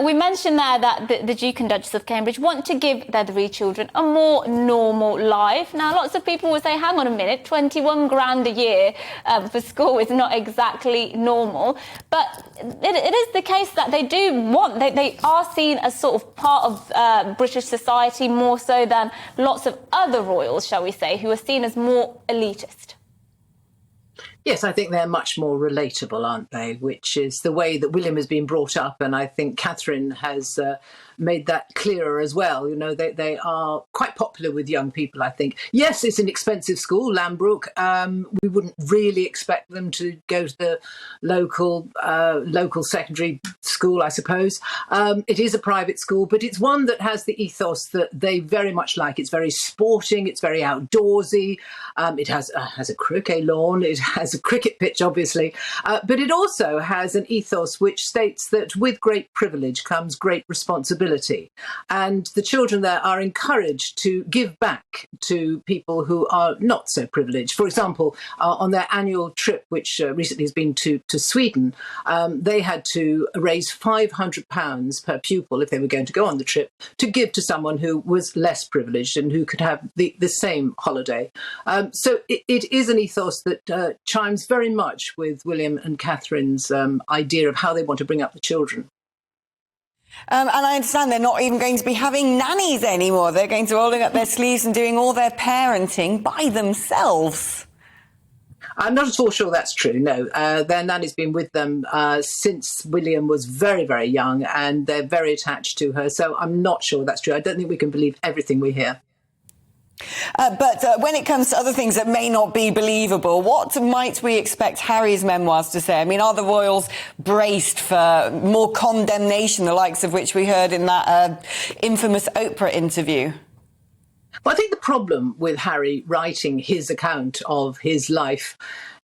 We mentioned there that the Duke and Duchess of Cambridge want to give their 3 children a more normal life. Now, lots of people will say, hang on a minute, 21 grand a year for school is not exactly normal. But it is the case that they do want, they are seen as sort of part of British society more so than lots of other royals, shall we say, who are seen as more elitist. Yes, I think they're much more relatable, aren't they? Which is the way that William has been brought up, and I think Catherine has made that clearer as well. You know, they are quite popular with young people, I think. Yes, it's an expensive school, Lambrook. We wouldn't really expect them to go to the local secondary school, I suppose. It is a private school, but it's one that has the ethos that they very much like. It's very sporting, it's very outdoorsy. It has a croquet lawn, it has a cricket pitch, obviously, but it also has an ethos which states that with great privilege comes great responsibility. And the children there are encouraged to give back to people who are not so privileged. For example, on their annual trip, which recently has been to Sweden, they had to raise £500 per pupil if they were going to go on the trip to give to someone who was less privileged and who could have the same holiday. So it is an ethos that chimes very much with William and Catherine's idea of how they want to bring up the children. And I understand they're not even going to be having nannies anymore. They're going to be rolling up their sleeves and doing all their parenting by themselves. I'm not at all sure that's true, no. Their nanny's been with them since William was very, very young, and they're very attached to her. So I'm not sure that's true. I don't think we can believe everything we hear. But when it comes to other things that may not be believable, what might we expect Harry's memoirs to say? I mean, are the royals braced for more condemnation, the likes of which we heard in that infamous Oprah interview? Well, I think the problem with Harry writing his account of his life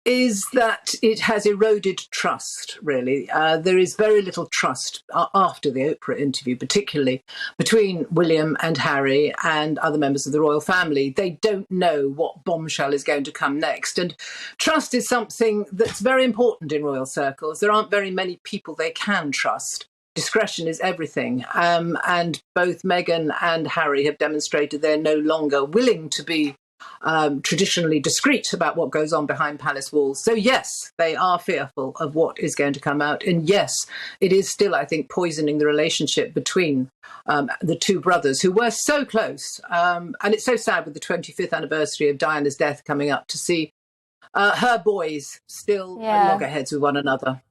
is that it has eroded trust, really. There is very little trust after the Oprah interview, particularly between William and Harry and other members of the royal family. They don't know what bombshell is going to come next. And trust is something that's very important in royal circles. There aren't very many people they can trust. Discretion is everything. And both Meghan and Harry have demonstrated they're no longer willing to be traditionally discreet about what goes on behind palace walls. So yes, they are fearful of what is going to come out. And yes, it is still, I think, poisoning the relationship between the two brothers who were so close. And it's so sad with the 25th anniversary of Diana's death coming up to see her boys still at loggerheads with one another.